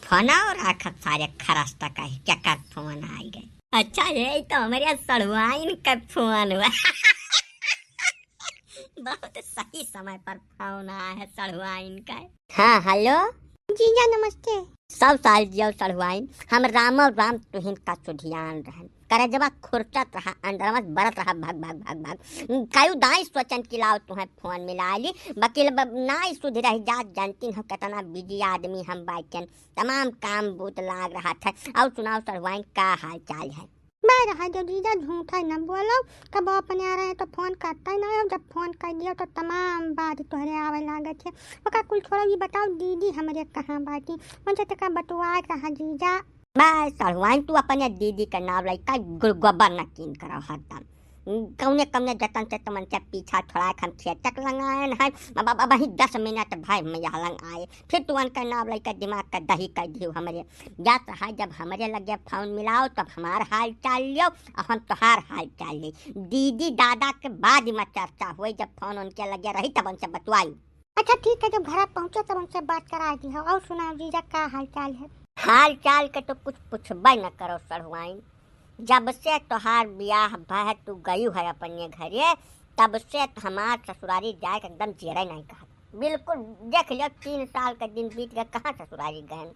Phone और आखिर सारे खरास्ता का ही क्या कर फोन आ गए। अच्छा ये तो हमारे सड़वाइन का फोन हुआ। बहुत सही समय पर फोन आया है सड़वाइन का। हाँ हेलो जीजा नमस्ते। सब साल जियो सड़वाइन हम राम और राम तुहिन का सुधियान रहन करे जब खुरचत रहा अंदर बरत रहा भाग भाग भाग भाग कायु दाई सोचन किलाओ तुम्हें फोन मिला ली वकील नाई सुधि रही जात जानती हो कितना बिजी आदमी हम बाइकन तमाम काम बूत लाग रहा था। और सुनाओ सड़वाइन का हाल चाल है। मैं रहा जो जीजा झूठा न बोलो, कब अपने आ रहे हैं तो फोन करता ही ना हो, जब फोन कर दिया तो तमाम बात तोहरे आवे लागत है। ओका कुल छोड़ो ये बताओ दीदी हमारे कहाँ बाटी मुझे तो का बटुआ रहा जीजा। बस सड़वाइन तू अपने दीदी का नाम लइका गोबर न कीन करो हरदम कौने कौने जतन से तुमन से पीछा छोड़ा हम खेतक लगाए है अब वही 10 मिनट भाई मैया लंग आए फिर तुअन का नाम लइका दिमाग का दही कर दियो हमारे जात रहा जब हमारे लगे फोन मिलाओ तब हमार हाल चाल लियो और हम तोहार हाल चाल ली दीदी दादा के बाद में चर्चा हुई जब फोन उनके लगे रही तब उनसे बतवाई। अच्छा ठीक है, जब घर पहुँचे तब उनसे बात करा दी हो। और सुनाओ जीजा का हाल चाल है। हाल चाल के तो कुछ पूछबे न करो सड़वाइन जब से तोहार ब्याह भय तू गई है अपने घरे तब से हमार ससुरारी जाए एकदम जेरे नहीं कहा बिल्कुल देख लियो 3 साल का दिन बीत गया कहाँ ससुरारी गए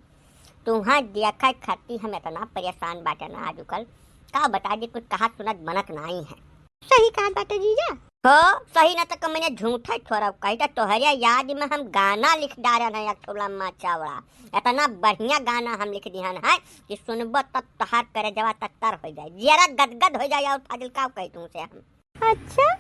तुम्हां देखा खती हम इतना परेशान बाटे ना आजकल का बता दी कुछ कहा सुनत बनत नहीं है। सही कहा बाटे जीजा। हो सही न तक मैंने झूठा छोड़ा कही तो तोहरे याद में हम गाना लिख डाले हैं एक लम्मा चावड़ा इतना बढ़िया गाना हम लिख दिहन है कि सुनबो तब तोहार करे जवा तत्तर हो जाए जरा गदगद हो जाए और फाजिल का कही तुमसे हम। अच्छा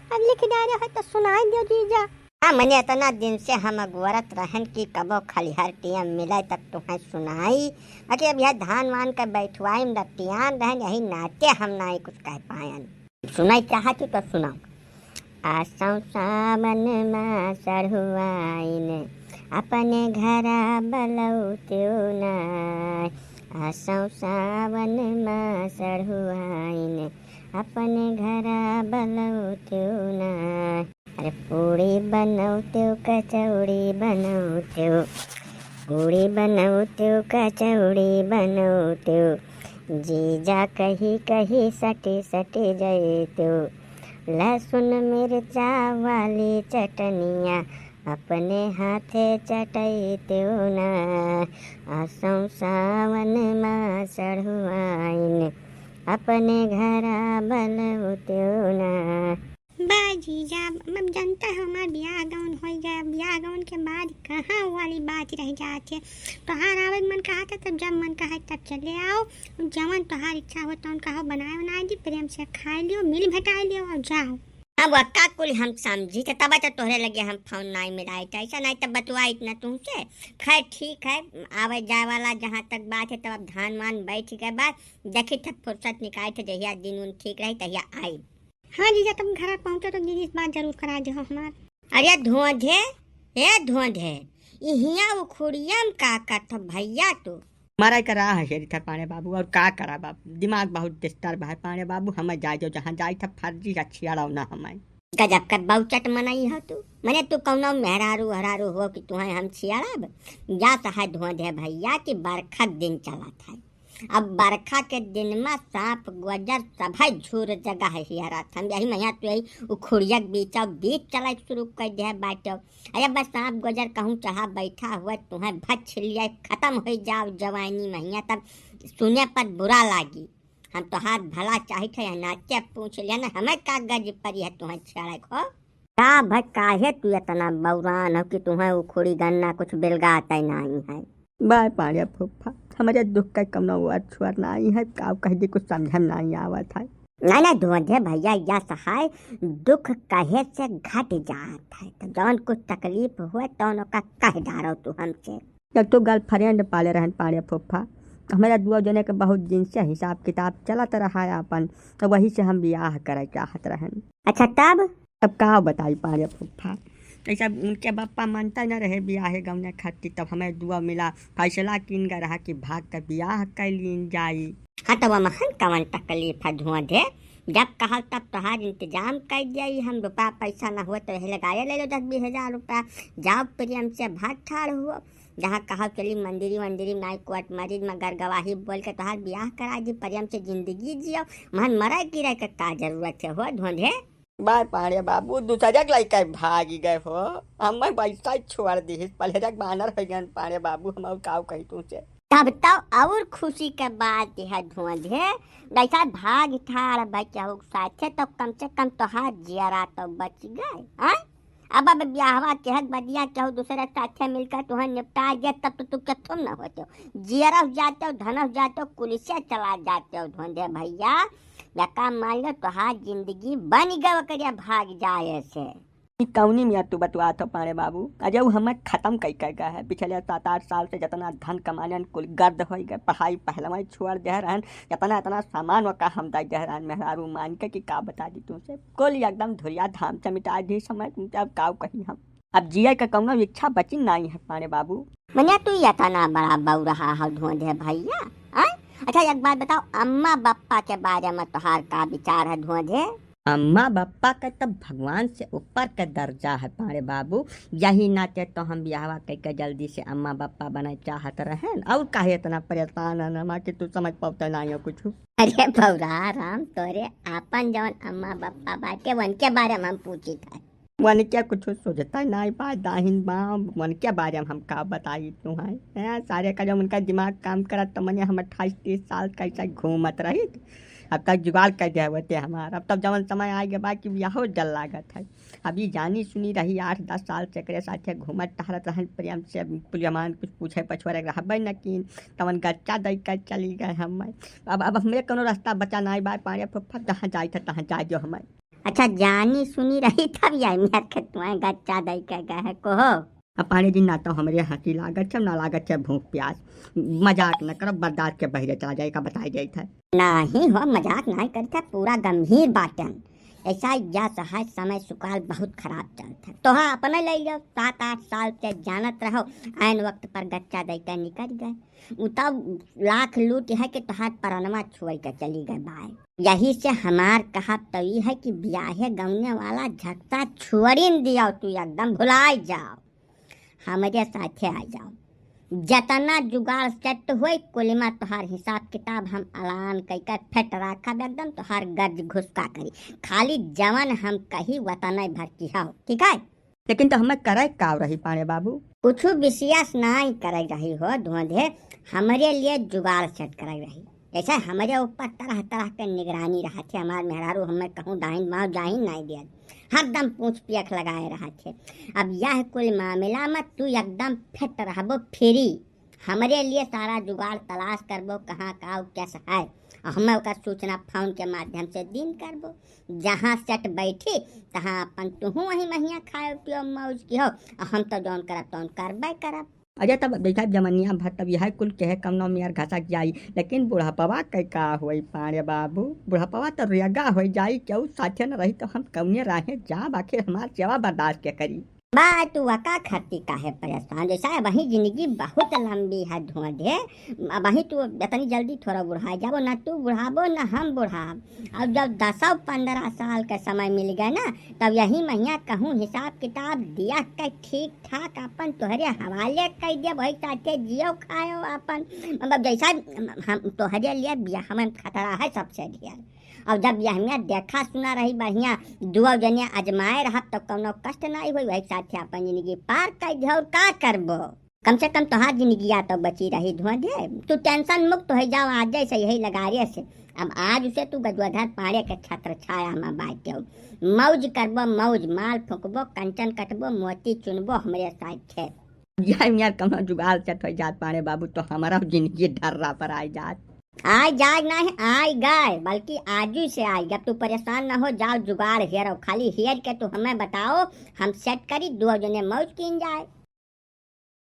अब लिख डाले है तो सुनाई दियो जीजा। हाँ मैंने इतना दिन से हम अगवरत रहन की कबो खलिहर टिया मिले तब तुम्हें सुनाई अरे अब यह धान वान का बैठवाई में टियान रहन यही नाते हम ना कुछ कह पायन सुनाई चाहती तो सुनाओ। आसौ सावन में चढ़ुआइन अपने घरा बलौत्यो नाय आसौ सावन में चढ़ुआइन अपने घरा बलौत्यो नाय अरे पूड़ी बनौत्यो कचौड़ी बनौत्यो पूड़ी बनौत्यो कचौड़ी बनौत्यो जीजा कही कही सटे सटे जैतो लहसुन मिर्चा वाली चटनिया अपने हाथे चटैतो ना आसौ सावन में चढ़ुआइन अपने घरा बलौत्यो ना। जीजा अब जानता है हमार ब्याह गौन हो गया, ब्याह गौन के बाद कहाँ वाली बात रह जाती है। तोहार आवे मन कहा था तब जब मन कहा तब चले आओ जवन तोहार इच्छा हो तो कहो बनाए दी प्रेम से खा लियो मिल भटा लियो और जाओ। अब का कुल हम समझी तो तब तो तोहरे लगे हम फोन नहीं मिलाए ऐसा नहीं तब बतवा इतना तुमसे खैर ठीक है आवे जाए वाला जहाँ तक बात है तब अब धान मान बैठ के बाद देखी तब फुर्सत निकाले थे जहिया दिन उन ठीक रही तहिया आई। हाँ जीजा तुम घर पहुँचो तो दीदी इस बात जरूर करा दो हमार। अरे धोंधे हे धोंधे इहिया उखुड़ियम का करत भैया तू हमारा करा है शेरी था पाने बाबू और का करा बाबू दिमाग बहुत डिस्टर्ब है पाने बाबू हमें जाए जो जहाँ जाए था फर्जी अच्छी अड़ाओ ना हमें गजब कर बहुचट मनाई हो तू मने तू कौनो मेहरारू हरारू हो कि तुम्हें हम छियाड़ब जा सहा धोंधे भैया की बरखा दिन चला था अब बरखा के दिन में सांप गुजर सभा झूर जगह है हियरा हम यही मैया तो यही उखुड़िया बीचा बीच चला शुरू कर दे बाटो अरे बस सांप गुजर कहूँ चाह बैठा हुआ तुम्हें भच लिया खत्म हो जाओ जवानी मैया तब सुने पर बुरा लागी हम तो हाथ भला चाहे थे नाचे पूछ लिया ना हमें कागज पर है तुम्हें छड़ा खो का भाई काहे तू इतना बौरान हो कि तुम्हें उखुड़ी गन्ना कुछ बिलगाता नहीं है। बाय पाड़िया फूफा हमारे दुख का कम हुआ छुआर नहीं है का कह दी कुछ समझ नहीं आवत है। नहीं धोधे भैया या सहाय दुख कहे से घट जात है तो जौन कुछ तकलीफ हुए तो का कह डारो तू हमसे जब तो गर्लफ्रेंड पाले रहन पाड़िया फूफा हमारा दुआ जने के बहुत दिन से हिसाब किताब चलत रहा है अपन तो वही से हम ब्याह करे चाहत रहन। अच्छा तब का बताई पाड़िया फूफा ऐसा उनके बापा मानता न रहे ब्याह गौने खाती तब हमें दुआ मिला फैसला किन का रहा कि भाग कर ब्याह कर लीन जाई। हाँ तो वह महान कवन तकलीफ है धोधे जब कहा तब तोहार इंतजाम कर दिया। हम रुपया पैसा ना हुआ तो यही लगाए ले लो 10-20 हज़ार रुपया। जाओ प्रियम से भाग ठाड़ हुआ, जहाँ कहा चली मंदिरी नाई कोर्ट मरीज मगर गवाही बोल के तोहार ब्याह करा दी, प्रियम से जिंदगी जियो। मन मरा गिरा के का जरूरत है हो धोंधे। बाय पाड़े बाबू दूसरा लड़का भागी गए हो, हम पैसा छोड़ दी पहले बानर हो गए पाड़े बाबू। हम का कही तुमसे तब तो और खुशी के बात है धोंधे। वैसा भाग ठाड़ बचा साथे तो कम से कम तोहार जियरा तो बच गए। अब ब्याहवा केहत बदिया केहू दूसरे साथे मिलकर तुहं निपटा गया तब तो तू कथुम न होते हो, जियरफ जाते हो, धनफ जाते हो, पुलिसे चला जाते हो धोंधे भैया। यका मान लो तोहार जिंदगी बन गए करिया भाग जाए से। कौनी मियाँ तू बतवा तो पाड़े बाबू अजय हमें खत्म कई कर गया है। पिछले 7-8 साल से जितना धन कमाने कुल गर्द हो गए, पढ़ाई पहले छोड़ दे रहन, इतना सामान वका हम दे दे रहन मेहरारू मान के कि का बता दी तुमसे कुल एकदम धुरिया धाम से मिटा दी समय तुमसे। अब का कही हम अब जिया का कौनो इच्छा बची नहीं है पाड़े बाबू। मनिया तू इतना बड़ा बऊ रहा है धोंधे भैया। अच्छा एक बात बताओ, अम्मा बप्पा के बारे में तोहार का विचार है धोंधे? अम्मा बप्पा का तब भगवान से ऊपर का दर्जा है पाड़े बाबू। यही नाते तो हम ब्याहवा कह जल्दी से अम्मा बप्पा बना चाहत रहे और काहे इतना परेशान है नमा कि तू समझ पाता नहीं हो कुछ। अरे बौरा राम तोरे आपन जवन अम्मा बप्पा बाटे उनके बारे में हम पूछी था। वन क्या कुछ सोचता नहीं बात दाहिन बाम वन के बारे में हम का बताई तुम्हें सारे का जब उनका दिमाग काम करा तो मैंने हम 28-30 साल कैसा घूमत रही। अब तक जुगाड़ कर दिया होते हमारा। अब तब जवन समय आ गया बाकी ब्याह जल लागत है। अभी जानी सुनी रही 8-10 साल से करे साथे घूमत टहरत रहन प्रेम से प्रियमान कुछ पूछे पछुआरे रहबे न किन तवन गच्चा दई कर चली गए हम। अब हमें कोनो रास्ता बचा नहीं बा पाड़े फुफा जहाँ जाए था तहाँ जा जो हमें। अच्छा जानी सुनी रही तब यार मैं तुम्हें गच्चा दई के गए को अब पानी दिन ना तो हमारे हंसी लागत है ना लागत है भूख प्यास। मजाक न करो बर्दाश्त के बहरे चला जाए का बताई जाए था। नहीं हो मजाक नहीं करता, पूरा गंभीर बाटन। ऐसा या सहाय समय सुकाल बहुत खराब चलता तो हाँ अपने ले लो 7-8 साल से जानत रहो ऐन वक्त पर गच्चा देकर निकल गए। तब लाख लूट है कि तोहार परनमा छोड़ कर चली गए बाय। यही से हमार कहा तो ये है कि ब्याहे गौने वाला झटका छोड़िन दिया तू एकदम भुलाई जाओ, हमारे साथे आ जाओ। जतना जुगाड़ सेट हुई कुलिमा तोहार हिसाब किताब हम अलान कई फेट रखब एकदम तोहार गर्ज घुसका करी। खाली जवन हम कही वतना भर्ती हो ठीक है। लेकिन तो हमें करे का रही पाड़े बाबू कुछ विशेष नहीं करे रही हो धोंधे, हमारे लिए जुगाड़ सेट करे रही। जैसे हमारे ऊपर तरह तरह के निगरानी रहा थे। हमार मेहरारू हमें कहूँ दाहिन माँ जाहिन नहीं दिया, हरदम पूछ पियख लगाए रहा थे। अब यह कुल मामला में तू एकदम फिट रहबो फ्री, हमारे लिए सारा जुगाड़ तलाश करबो कहाँ का कैसा है। हमें ओकर सूचना फोन के माध्यम से दिन करबो। जहाँ सेट बैठी तहाँ अपन तुहू वही महिया खाए पियो मौज की हो। हम तो जौन करब तौन करबे करब। अजय तब देखा जमनिया भर तब यह कुल कहे कम नौ मियार घसक जाई। लेकिन बुढ़ापवा का होई पाड़े बाबू, बुढ़ापवा तो रेगा हो जाई क्यों साथे न रही तो हम कौने राहे जा आखिर हमार सेवा बर्दाश्त के करी। बा तू वका खर्ची काहे परेशान, जैसा वही जिंदगी बहुत लंबी है धोंधे। वही तू इतनी जल्दी थोड़ा बुढ़ा जाबो ना तू बुढ़ाबो ना हम बुढ़ाब। अब जब 10-15 साल का समय मिल गया ना तब यही महिया कहूँ हिसाब किताब दिया कर ठीक ठाक अपन तोहरे हवाले कर दिया, वही साथे जियो खाओ अपन। मतलब जैसा हम तोहरे लिए बियाह में खतरा है सबसे ढेर। और जब यह देखा सुना रही बढ़िया दुआ जनिया अजमाए रहा तो कोनो कष्ट नहीं हुई, वही साथे अपन जिंदगी पार कर दे। और का करबो कम से कम तोहार जिंदगी तो बची रही धोंधे। तू टेंशन मुक्त हो जाओ आज जैसे यही लगारे से। अब आज उसे तू गदवधर पाड़े के छत्र छाया में बाटे मौज करबो, मौज माल फूकबो, कंचन कटबो, मोती चुनबो हमारे साथे। यार कम जुगाड़ सेट हो जात पाड़े बाबू तो हमारा जिंदगी ढर्रा पर आ जात। आय जाए नहीं आय गए बल्कि आजू से आए। जब तू परेशान न हो जाओ जुगाड़ हेरो, खाली हेर के तू हमें बताओ हम सेट करी 2 जने मौज कीन जाए।